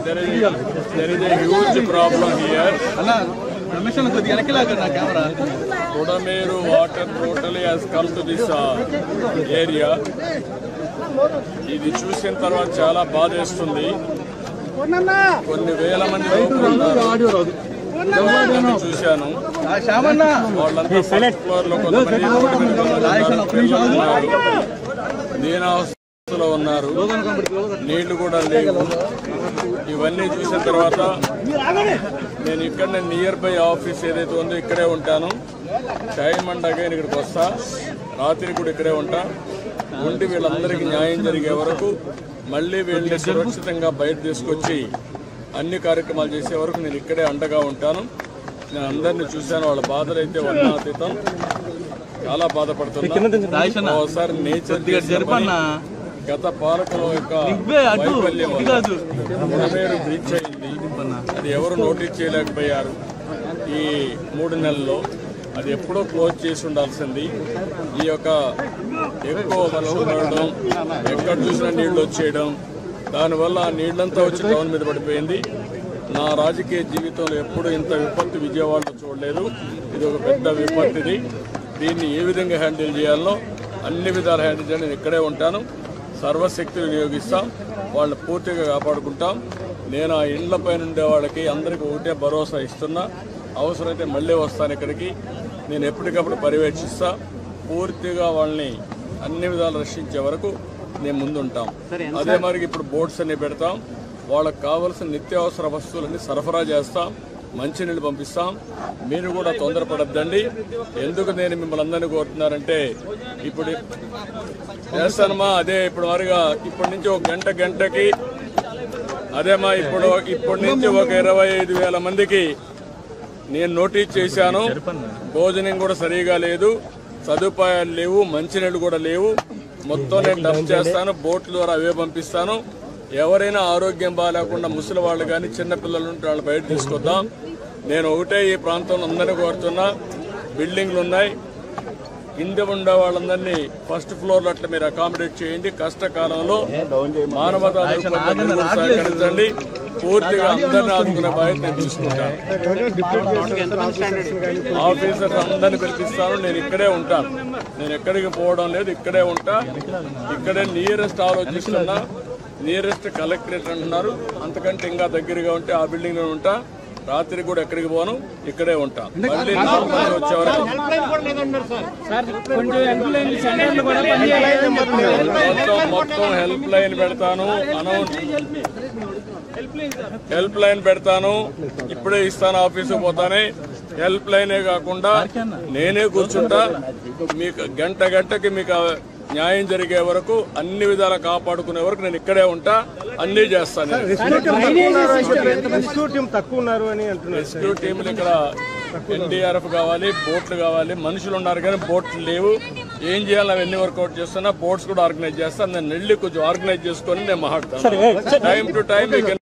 there is a huge problem here. Kodameru water totally has come to this area. ఇది చూసిన తర్వాత చాలా బాధేస్తుంది. కొన్ని వేల మంది చూశాను. వాళ్ళంతా ఫస్ట్ ఫ్లోర్ లో దీనావస్థలో ఉన్నారు. నీళ్లు కూడా లేవు. ఇవన్నీ చూసిన తర్వాత నేను ఇక్కడ నియర్ బై ఆఫీస్ ఏదైతే ఉందో ఇక్కడే ఉంటాను. టైం అండ్ అగైన్ ఇక్కడికి వస్తా. రాత్రి కూడా ఇక్కడే ఉంటా. ఉండి వీళ్ళందరికీ న్యాయం జరిగే వరకు మళ్ళీ వీళ్ళని సురక్షితంగా బయట తీసుకొచ్చి అన్ని కార్యక్రమాలు చేసే వరకు నేను ఇక్కడే అండగా ఉంటాను. నేను అందరినీ చూశాను. వాళ్ళ బాధలు అయితే వర్ణాతీతం. చాలా బాధపడుతున్నా. ఒకసారి నేచర్ గత పాలకుల యొక్క వైఫల్యం కొడమేరు బ్రీచ్ అయింది. అది ఎవరు నోటీస్ చేయలేకపోయారు ఈ 3 నెలల్లో. అది ఎప్పుడో క్లోజ్ చేసి ఉండాల్సింది. ఈ యొక్క ఎక్కువ వర్షం పడడం, ఎక్కడ చూసినా నీళ్లు వచ్చేయడం, దానివల్ల ఆ నీళ్లంతా వచ్చి టౌన్ మీద పడిపోయింది. నా రాజకీయ జీవితంలో ఎప్పుడు ఇంత విపత్తు విజయవాడలో చూడలేదు. ఇది ఒక పెద్ద విపత్తిది. దీన్ని ఏ విధంగా హ్యాండిల్ చేయాలో అన్ని విధాలు హ్యాండిల్ చేయాలి. నేను ఇక్కడే ఉంటాను. సర్వశక్తి వినియోగిస్తాం. వాళ్ళని పూర్తిగా కాపాడుకుంటాం. నేను ఆ ఇండ్లపైన ఉండే వాళ్ళకి అందరికీ ఒకటే భరోసా ఇస్తున్నా. అవసరమైతే మళ్ళీ వస్తాను ఇక్కడికి. నేను ఎప్పటికప్పుడు పర్యవేక్షిస్తా. పూర్తిగా వాళ్ళని అన్ని విధాలు రక్షించే వరకు నేను ముందుంటాం. అదే మరి ఇప్పుడు బోట్స్ అన్ని పెడతాం. వాళ్ళకి కావాల్సిన నిత్యావసర వస్తువులన్నీ సరఫరా చేస్తాం. మంచినీళ్ళు పంపిస్తాం. మీరు కూడా తొందరపడద్దండి. ఎందుకు నేను మిమ్మల్ని అందరినీ కోరుతున్నారంటే ఇప్పుడు చేస్తానమ్మా. అదే ఇప్పుడు మరిగా ఇప్పటి నుంచి ఒక గంటకి అదేమా ఇప్పటి నుంచి ఒక 25,000 మందికి నేను నోటీస్ చేశాను. భోజనం కూడా సరిగా లేదు, సదుపాయాలు లేవు, మంచినీళ్ళు కూడా లేవు. మొత్తం నేను డబ్ చేస్తాను. బోట్ల ద్వారా అవే పంపిస్తాను. ఎవరైనా ఆరోగ్యం బాగాలేకుండా ముసలి వాళ్ళు కానీ చిన్నపిల్లలు ఉంటే వాళ్ళు బయట తీసుకొద్దాం. నేను ఒకటే ఈ ప్రాంతంలో అందరినీ కోరుతున్నా. బిల్డింగ్లు ఉన్నాయి. కింద ఉండే వాళ్ళందరినీ ఫస్ట్ ఫ్లోర్లో అట్లా మీరు అకామిడేట్ చేయండి. కష్టకాలంలో మానవతా దృక్పథంతో సహకరించండి. పూర్తిగా అందరినీ ఆదుకునే బాధ్యత నేను తీసుకుంటాను. ఆఫీసర్స్ అందరినీ పిలిపిస్తాను. నేను ఇక్కడే ఉంటాను. నేను ఎక్కడికి పోవడం లేదు. ఇక్కడే ఉంటా. ఇక్కడే నియరెస్ట్ ఆలోచిస్తున్నా. నియరెస్ట్ కలెక్టరేట్ అంటున్నారు. అంతకంటే ఇంకా దగ్గరగా ఉంటే ఆ బిల్డింగ్ లో ఉంటా. రాత్రి కూడా ఎక్కడికి పోను. ఇక్కడే ఉంటా. మళ్ళీ వచ్చేవరకు మొత్తం హెల్ప్ లైన్ పెడతాను. హెల్ప్ లైన్ పెడతాను. ఇప్పుడే ఇస్తాను. ఆఫీసుకు పోతానే హెల్ప్ లైనే కాకుండా నేనే కూర్చుంటా. మీకు గంటకి మీకు న్యాయం జరిగే వరకు అన్ని విధాలా కాపాడుకునే వరకు నేను ఇక్కడే ఉంటా. అన్ని చేస్తాను. రెస్క్యూ టీంలు ఇక్కడ NDRF కావాలి, బోట్లు కావాలి. మనుషులు ఉన్నారు కానీ బోట్లు లేవు. ఏం చేయాలి అవన్నీ వర్కౌట్ చేస్తున్నా. బోట్స్ కూడా ఆర్గనైజ్ చేస్తాను. నేను వెళ్ళి కొంచెం ఆర్గనైజ్ చేసుకొని నేను మాట్లాడతాను. Time to time